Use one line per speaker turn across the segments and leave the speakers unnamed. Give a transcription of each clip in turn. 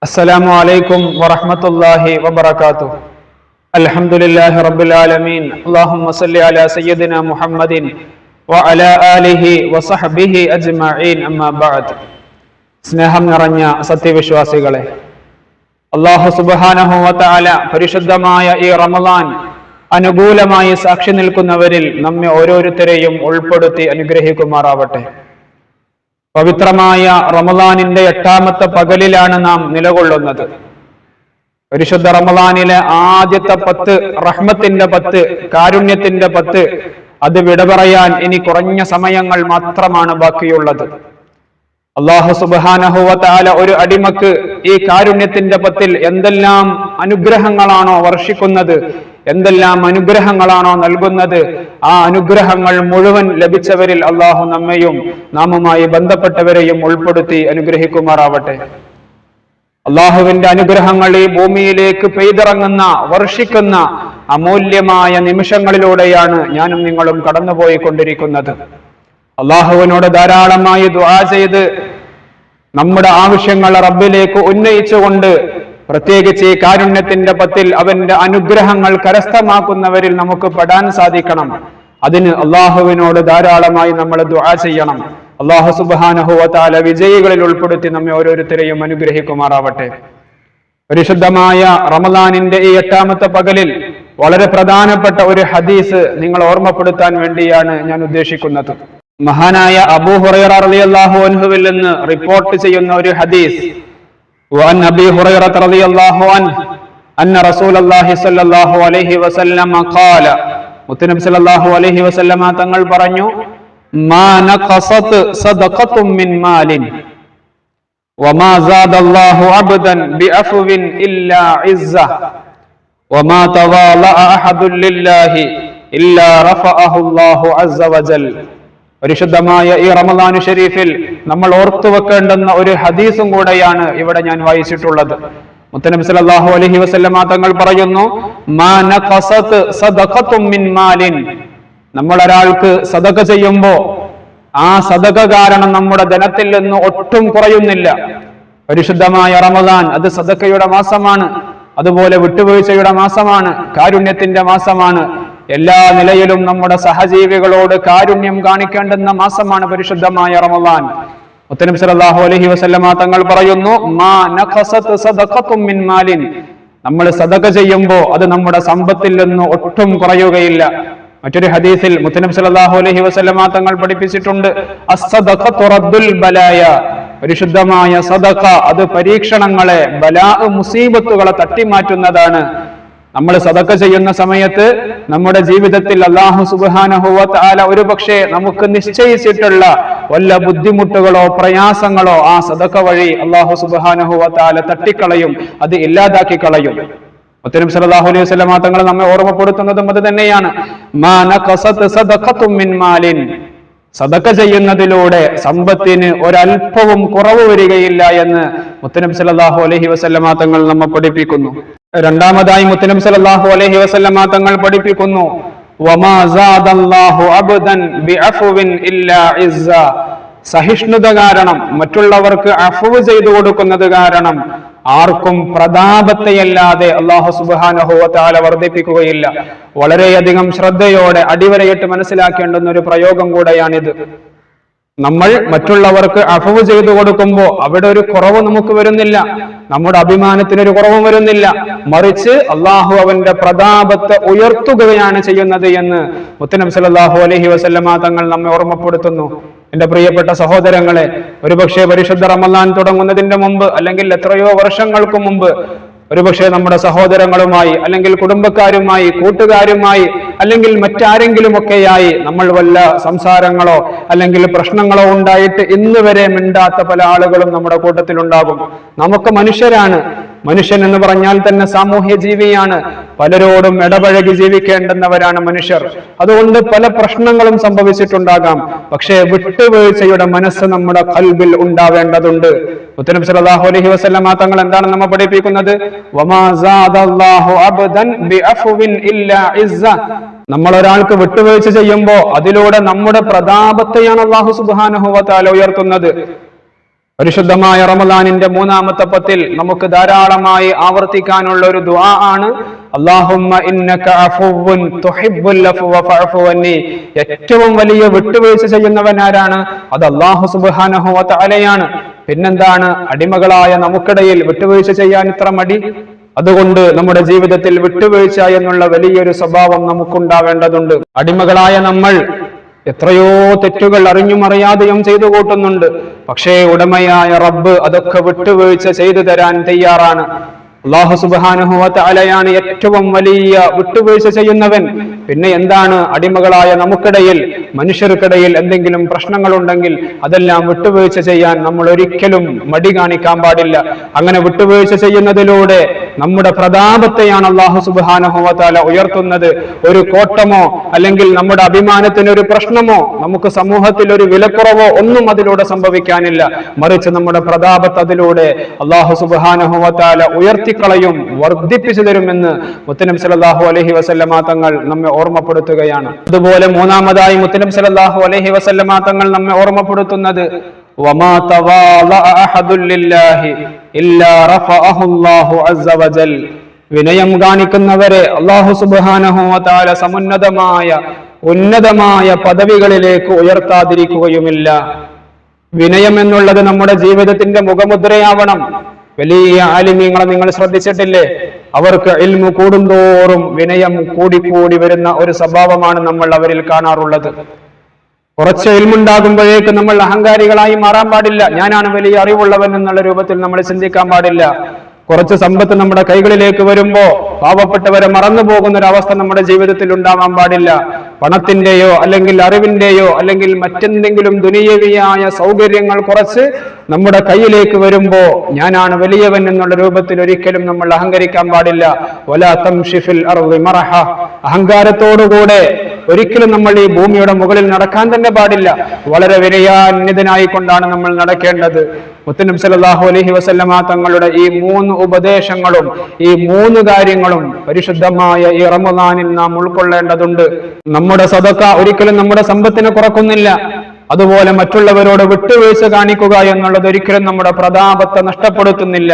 السلام عليكم ورحمة الله وبركاته. الحمد لله رب العالمين. اللهم صل على سيدنا محمد وعلى آله وصحبه أجمعين. أما بعد. സ്നേഹം നിറഞ്ഞ സത്യവിശ്വാസികളെ, അല്ലാഹു സുബ്ഹാനഹു വ തആല പരിശുദ്ധമായ ഈ റമളാൻ അനുകൂലമായി സാക്ഷി നിൽക്കുന്നവരിൽ നമ്മെ ഓരോരുത്തരെയും ഉൾപ്പെടുത്തി അനുഗ്രഹിക്കുമാറാവട്ടെ. പവിത്രമായ റമളാനിന്റെ 8ാമത്തെ പകലിലാണ് നാം നിലകൊള്ളുന്നത്. പരിശുദ്ധ റമളാനിലെ ആദ്യത്തെ 10 റഹ്മത്തിന്റെ 10, കാരുണ്യത്തിന്റെ 10, അത് വിട പറയാൻ ഇനി കുറഞ്ഞ സമയങ്ങൾ മാത്രമാണ് ബാക്കിയുള്ളത്. അല്ലാഹു സുബ്ഹാനഹു വ തആല ഒരു അടിമക്ക് ഈ കാരുണ്യത്തിന്റെ 10ൽ എന്തെല്ലാം അനുഗ്രഹങ്ങളാണോ വർഷിക്കുന്നത്, എന്തെല്ലാം അനുഗ്രഹങ്ങളാണോ നൽകുന്നത്, ആ അനുഗ്രഹങ്ങൾ മുഴുവൻ ലഭിച്ചവരിൽ അള്ളാഹു നമ്മയും നാമുമായി ബന്ധപ്പെട്ടവരെയും ഉൾപ്പെടുത്തി അനുഗ്രഹിക്കുമാറാവട്ടെ. അള്ളാഹുവിന്റെ അനുഗ്രഹങ്ങൾ ഈ ഭൂമിയിലേക്ക് പെയ്തിറങ്ങുന്ന, വർഷിക്കുന്ന അമൂല്യമായ നിമിഷങ്ങളിലൂടെയാണ് ഞാനും നിങ്ങളും കടന്നുപോയിക്കൊണ്ടിരിക്കുന്നത്. അള്ളാഹുവിനോട് ധാരാളമായി ദുആ ചെയ്ത് നമ്മുടെ ആവശ്യങ്ങൾ റബ്ബിലേക്ക് ഉന്നയിച്ചുകൊണ്ട്, പ്രത്യേകിച്ച് ഈ കാരുണ്യത്തിന്റെ 10ൽ അവന്റെ അനുഗ്രഹങ്ങൾ കരസ്ഥമാക്കുന്നവരിൽ നമുക്ക് പെടാൻ സാധിക്കണം. അതിന് അള്ളാഹുവിനോട് ധാരാളമായി നമ്മൾ ദുആ ചെയ്യണം. അല്ലാഹു സുബ്ഹാനഹു വ തആല വിജയികളിൽ ഉൾപ്പെടുത്തി നമ്മെ ഓരോരുത്തരെയും അനുഗ്രഹിക്കുമാറാവട്ടെ. പരിശുദ്ധമായ റമളാനിന്റെ ഈ 8ാമത്തെ പകലിൽ വളരെ പ്രധാനപ്പെട്ട ഒരു ഹദീസ് നിങ്ങൾ ഓർമ്മപ്പെടുത്താൻ വേണ്ടിയാണ് ഞാൻ ഉദ്ദേശിക്കുന്നത്. മഹാനായ അബൂ ഹുറൈറ റളിയല്ലാഹു അൻഹുവിൽ നിന്ന് റിപ്പോർട്ട് ചെയ്യുന്ന ഒരു ഹദീസ്. وعن أبي هريرة رضي الله عنه أن رسول الله صلى الله عليه وسلم قال മുത്തനബി സല്ലല്ലാഹു അലൈഹി വസല്ലമ തങ്ങൾ പറഞ്ഞു, മാ നഖസത് സദഖത്തും മിൻ മാലിൻ വമാ സാദല്ലാഹു അബ്ദൻ ബിഅഫ്വിൻ ഇല്ലാ ഇസ്സ വമാ തവാലഅ അഹദുൻ ലില്ലാഹി ഇല്ലാ റഫഅഹു അല്ലാഹു അസ്സ വജൽ. പരിശുദ്ധമായ ഈ റമളാൻ ഷരീഫിൽ നമ്മൾ ഓർത്തു വെക്കേണ്ടുന്ന ഒരു ഹദീസും കൂടെയാണ് ഇവിടെ ഞാൻ വായിച്ചിട്ടുള്ളത്. മുത്തനബി സല്ലല്ലാഹു അലൈഹി വസല്ലമ തങ്ങൾ പറയുന്നു, മാ നഖസത് സദഖത്തും മിൻ മാലിൻ. നമ്മൾ ഒരാൾക്ക് സദഖ ചെയ്യുമ്പോൾ ആ സദഖ കാരണം നമ്മുടെ ധനത്തിൽ നിന്ന് ഒട്ടും കുറയുന്നില്ല. പരിശുദ്ധമായ റമളാൻ അത് സദഖയുടെ മാസമാണ്, അതുപോലെ വിട്ടുവീഴ്ചയുടെ മാസമാണ്, കാരുണ്യത്തിന്റെ മാസമാണ്. എല്ലാ നിലയിലും നമ്മുടെ സഹജീവികളോട് കാരുണ്യം കാണിക്കേണ്ടുന്ന മാസമാണ് പരിശുദ്ധമായ റമളാൻ. മുത്തനബി സല്ലല്ലാഹു അലൈഹി വസല്ലമ തങ്ങൾ പറയുന്നു, മാ നഖസത് സദഖത്തും മിൻ മാലിൻ. നമ്മൾ സദഖ ചെയ്യുമ്പോൾ അത് നമ്മുടെ സമ്പത്തിൽ നിന്ന് ഒട്ടും കുറയുകയില്ല. മറ്റൊരു ഹദീസിൽ മുത്തനബി സല്ലല്ലാഹു അലൈഹി വസല്ലമ തങ്ങൾ പഠിപ്പിച്ചിട്ടുണ്ട്, അസ്സദഖതു റദ്ദുൽ ബലായ. പരിശുദ്ധമായ സദഖ അത് പരീക്ഷണങ്ങളെ, ബലാ മുസീബത്തുകളെ തട്ടിമാറ്റുന്നതാണ്. നമ്മൾ സദഖ ചെയ്യുന്ന സമയത്ത് നമ്മുടെ ജീവിതത്തിൽ അല്ലാഹു സുബ്ഹാനഹു വ തആല ഒരുപക്ഷെ നമുക്ക് നിശ്ചയിച്ചിട്ടുള്ള വല്ല ബുദ്ധിമുട്ടുകളോ പ്രയാസങ്ങളോ ആ സദഖ വഴി അല്ലാഹു സുബ്ഹാനഹു വ തആല തട്ടിക്കളയും, അത് ഇല്ലാതാക്കി കളയും. മുത്തനബി സല്ലല്ലാഹു അലൈഹി വസല്ലമ തങ്ങൾ നമ്മെ ഓർമ്മപ്പെടുത്തുന്നതും അത് തന്നെയാണ്. മാ നഖസത് സദഖത്തും മിൻ മാലിൻ. സദഖ ചെയ്യുന്നതിലൂടെ സമ്പത്തിന് ഒരൽപ്പവും കുറവ് വരികയില്ല എന്ന് മുത്തനബി സല്ലല്ലാഹു അലൈഹി വസല്ലമ തങ്ങൾ നമ്മെ പഠിപ്പിക്കുന്നു. രണ്ടാമതായി മുത്തനബി സല്ലല്ലാഹു അലൈഹി വസല്ലമ തങ്ങൾ പഠിപ്പിക്കുന്നു, വമാ സാദല്ലാഹു അബ്ദൻ ബിഅഫ്വിൻ ഇല്ലാ ഇസ്സ. സഹിഷ്ണുത കാരണം, മറ്റുള്ളവർക്ക് അഫ്വ് ചെയ്തു കൊടുക്കുന്നത് കാരണം ആർക്കും പ്രതാപത്തെയല്ലാതെ അല്ലാഹു സുബ്ഹാനഹു വ തആല വർദ്ധിപ്പിക്കുകയില്ല. വളരെയധികം ശ്രദ്ധയോടെ അടിവരയിട്ട് മനസ്സിലാക്കേണ്ടുന്ന ഒരു പ്രയോഗം കൂടെയാണിത്. നമ്മൾ മറ്റുള്ളവർക്ക് അഫ്വ് ചെയ്തു കൊടുക്കുമ്പോൾ അവിടെ ഒരു കുറവ് നമുക്ക് വരുന്നില്ല, നമ്മുടെ അഭിമാനത്തിനൊരു കുറവും വരുന്നില്ല. മറിച്ച് അള്ളാഹു അവന്റെ പ്രതാപത്തെ ഉയർത്തുകയാണ് ചെയ്യുന്നത് എന്ന് മുത്തനബി സല്ലല്ലാഹു അലൈഹി വസല്ലമ തങ്ങൾ നമ്മെ ഓർമ്മപ്പെടുത്തുന്നു. എന്റെ പ്രിയപ്പെട്ട സഹോദരങ്ങളെ, ഒരുപക്ഷെ പരിശുദ്ധ റമളാൻ തുടങ്ങുന്നതിന്റെ മുമ്പ്, അല്ലെങ്കിൽ എത്രയോ വർഷങ്ങൾക്ക് മുമ്പ്, ഒരുപക്ഷെ നമ്മുടെ സഹോദരങ്ങളുമായി, അല്ലെങ്കിൽ കുടുംബക്കാരുമായി, കൂട്ടുകാരുമായി, അല്ലെങ്കിൽ മറ്റാരെങ്കിലുമൊക്കെയായി നമ്മൾ വല്ല സംസാരങ്ങളോ അല്ലെങ്കിൽ പ്രശ്നങ്ങളോ ഉണ്ടായിട്ട് ഇന്ന് വരെ മിണ്ടാത്ത പല ആളുകളും നമ്മുടെ കൂട്ടത്തിലുണ്ടാകും. നമുക്ക് മനുഷ്യരാണ്. മനുഷ്യൻ എന്ന് പറഞ്ഞാൽ തന്നെ സാമൂഹ്യ ജീവിയാണ്. പലരോടും ഇടപഴകി ജീവിക്കേണ്ടുന്നവരാണ് മനുഷ്യർ. അതുകൊണ്ട് പല പ്രശ്നങ്ങളും സംഭവിച്ചിട്ടുണ്ടാകാം. പക്ഷേ വിട്ടുവീഴ്ചയുടെ മനസ്സ് നമ്മുടെ ഖൽബിൽ ഉണ്ടാവേണ്ടതുണ്ട്. മുത്തനബി സല്ലല്ലാഹു അലൈഹി വസല്ലമ തങ്ങൾ എന്താണ് നമ്മെ പഠിപ്പിക്കുന്നത്? വമാ സാദല്ലാഹു അബ്ദൻ ബിഅഫ്വിൻ ഇല്ലാ ഇസ്സ. നമ്മൾ ഒരാൾക്ക് വിട്ടുവീഴ്ച ചെയ്യുമ്പോൾ അതിലൂടെ നമ്മുടെ പ്രതാപത്തെയാണ് അല്ലാഹു സുബ്ഹാനഹു വ തആല ഉയർത്തുന്നത്. പരിശുദ്ധമായ റമദാനിന്റെ മൂന്നാമത്തെ പത്തിൽ നമുക്ക് ധാരാളമായി ആവർത്തിക്കാനുള്ള ഒരു ദുആ ആണ് അല്ലാഹുമ്മ ഇന്നക അഫുവ്വുൻ തുഹിബ്ബുൽ അഫ്വ ഫഅഫു അന്നി. ഏറ്റവും വലിയ വിട്ടുവീഴ്ച ചെയ്യുന്നവൻ ആരാണ്? അത് അല്ലാഹു സുബ്ഹാനഹു വ തആലയാണ്. പിന്നെന്താണ്? അടിമകളായ നമുക്കിടയിൽ വിട്ടുവീഴ്ച ചെയ്യാൻ ഇത്ര മടി? അതുകൊണ്ട് നമ്മുടെ ജീവിതത്തിൽ വിട്ടുവീഴ്ച എന്നുള്ള വലിയൊരു സ്വഭാവം നമുക്കുണ്ടാവേണ്ടതുണ്ട്. അടിമകളായ നമ്മൾ എത്രയോ തെറ്റുകൾ അറിഞ്ഞും അറിയാതെയും ചെയ്തു കൂട്ടുന്നുണ്ട്. പക്ഷേ ഉടമയായ റബ്ബ് അതൊക്കെ വിട്ടുവീഴ്ച ചെയ്തു തരാൻ തയ്യാറാണ്. അല്ലാഹു സുബ്ഹാനഹു വ തആലയാണ് ഏറ്റവും വലിയ വിട്ടുവീഴ്ച ചെയ്യുന്നവൻ. പിന്നെ എന്താണ്? അടിമകളായ നമുക്കിടയിൽ, മനുഷ്യർക്കിടയിൽ എന്തെങ്കിലും പ്രശ്നങ്ങളുണ്ടെങ്കിൽ അതെല്ലാം വിട്ടുവീഴ്ച ചെയ്യാൻ നമ്മൾ ഒരിക്കലും മടി കാണിക്കാൻ പാടില്ല. അങ്ങനെ വിട്ടുവീഴ്ച ചെയ്യുന്നതിലൂടെ നമ്മുടെ പ്രതാപത്തെയാണ് അല്ലാഹു സുബ്ഹാനഹു വ തആല ഉയർത്തുന്നത്. ഒരു കോട്ടമോ അല്ലെങ്കിൽ നമ്മുടെ അഭിമാനത്തിന് ഒരു പ്രശ്നമോ നമുക്ക് സമൂഹത്തിൽ ഒരു വിലക്കുറവോ ഒന്നും അതിലൂടെ സംഭവിക്കാനില്ല. മറിച്ച് നമ്മുടെ പ്രതാപത്തെ അതിലൂടെ അല്ലാഹു സുബ്ഹാനഹു വ തആല ഉയർത്തിക്കളയും, വർദ്ധിപ്പിച്ചു തരുമെന്ന് മുത്തനബി സല്ലല്ലാഹു അലൈഹി വസല്ലമ തങ്ങൾ നമ്മെ ഓർമ്മപ്പെടുത്തുകയാണ്. അതുപോലെ മൂന്നാമതായി മുത്തനബി സല്ലല്ലാഹു അലൈഹി വസല്ലമ തങ്ങൾ നമ്മെ ഓർമ്മപ്പെടുത്തുന്നത് വമാ തവാളഅ അഹദുൻ ലില്ലാഹി ഇല്ലാ റഫഅഹു അല്ലാഹു അസ്സ വജൽ. വിനയം കാണിക്കുന്നവരെ അല്ലാഹു സുബ്ഹാനഹു വ തആല ഉന്നതമായ പദവികളിലേക്ക് ഉയർത്താതിരിക്കുകയുമില്ല. വിനയം എന്നുള്ളത് നമ്മുടെ ജീവിതത്തിന്റെ മുഖമുദ്രയാവണം. വലിയ ആലിമീങ്ങളെ നിങ്ങൾ ശ്രദ്ധിച്ചിട്ടില്ലേ? അവർക്ക് ഇൽമു കൂടുന്തോറും വിനയം കൂടിക്കൂടി വരുന്ന ഒരു സ്വഭാവമാണ് നമ്മൾ അവരിൽ കാണാറുള്ളത്. കുറച്ച് ഇൽമുണ്ടാകുമ്പോഴേക്ക് നമ്മൾ അഹങ്കാരികളായി മാറാൻ പാടില്ല. ഞാനാണ് വലിയ അറിവുള്ളവൻ എന്നുള്ള രൂപത്തിൽ നമ്മൾ ചിന്തിക്കാൻ പാടില്ല. കുറച്ച് സമ്പത്ത് നമ്മുടെ കൈകളിലേക്ക് വരുമ്പോ പാവപ്പെട്ടവരെ മറന്നു പോകുന്ന ഒരു അവസ്ഥ നമ്മുടെ ജീവിതത്തിൽ ഉണ്ടാവാൻ പാടില്ല. പണത്തിന്റെയോ അല്ലെങ്കിൽ അറിവിന്റെയോ അല്ലെങ്കിൽ മറ്റെന്തെങ്കിലും ദുനിയവിയായ സൗകര്യങ്ങൾ കുറച്ച് നമ്മുടെ കയ്യിലേക്ക് വരുമ്പോ ഞാനാണ് വലിയവൻ എന്നുള്ള രൂപത്തിൽ ഒരിക്കലും നമ്മൾ അഹങ്കരിക്കാൻ പാടില്ല. വലാ തംശി ഫിൽ അർളി മറഹ. അഹങ്കാരത്തോടുകൂടെ ഒരിക്കലും നമ്മൾ ഈ ഭൂമിയുടെ മുകളിൽ നടക്കാൻ തന്നെ പാടില്ല. വളരെ വിനയാന്വിതനായി കൊണ്ടാണ് നമ്മൾ നടക്കേണ്ടത്. മുത്തനബി സല്ലല്ലാഹു അലൈഹി വസല്ലമ തങ്ങളുടെ ഈ 3 ഉപദേശങ്ങളും ഈ 3 കാര്യങ്ങളും പരിശുദ്ധമായ ഈ റമദാനിൽ നാം ഉൾക്കൊള്ളേണ്ടതുണ്ട്. നമ്മുടെ സദഖ ഒരിക്കലും നമ്മുടെ സമ്പത്തിനെ കുറക്കുന്നില്ല. അതുപോലെ മറ്റുള്ളവരോട് വിട്ടുവീഴ്ച കാണിക്കുക എന്നുള്ളത് ഒരിക്കലും നമ്മുടെ പ്രതാപത്തെ നഷ്ടപ്പെടുത്തുന്നില്ല.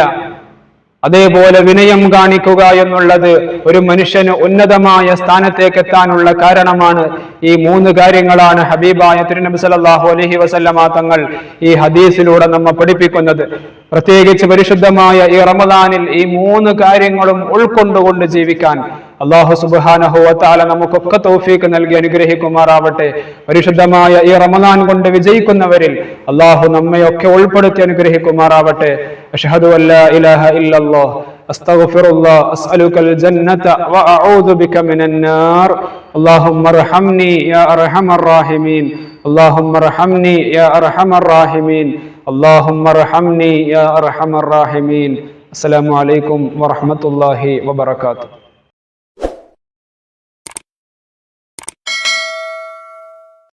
അതേപോലെ വിനയം കാണിക്കുക എന്നുള്ളത് ഒരു മനുഷ്യന് ഉന്നതമായ സ്ഥാനത്തേക്ക് എത്താനുള്ള കാരണമാണ്. ഈ 3 കാര്യങ്ങളാണ് ഹബീബായ തിരുനബി സല്ലല്ലാഹു അലൈഹി വസല്ലമ തങ്ങൾ ഈ ഹദീസിലൂടെ നമ്മെ പഠിപ്പിക്കുന്നത്. പ്രത്യേകിച്ച് പരിശുദ്ധമായ ഈ റമദാനിൽ ഈ 3 കാര്യങ്ങളും ഉൾക്കൊണ്ടുകൊണ്ട് ജീവിക്കാൻ അല്ലാഹു സുബ്ഹാനഹു വ തആല നമുക്കൊക്കെ തൗഫീഖ് നൽകി അനുഗ്രഹിക്കുമാറാവട്ടെ. പരിശുദ്ധമായ ഈ റമദാൻ കൊണ്ട് വിജയിക്കുന്നവരിൽ അല്ലാഹു നമ്മയൊക്കെ ഉൾപ്പെടുത്തി അനുഗ്രഹിക്കുമാറാവട്ടെ. അഷ്ഹദു അല്ലാ ഇലാഹ ഇല്ലല്ലാഹ് അസ്തഗ്ഫിറുല്ലാഹ് അസ്അലുകൽ ജന്നത വ അഊദു ബിക മിനൻ നാർ. അല്ലാഹുമ്മ അർഹംനി യാ അർഹമർ റഹീമീൻ. അല്ലാഹുമ്മ അർഹംനി യാ അർഹമർ റഹീമീൻ. അല്ലാഹുമ്മ അർഹംനി യാ അർഹമർ റഹീമീൻ. അസ്സലാമു അലൈക്കും വറഹ്മത്തുള്ളാഹി വബറകാതുഹു.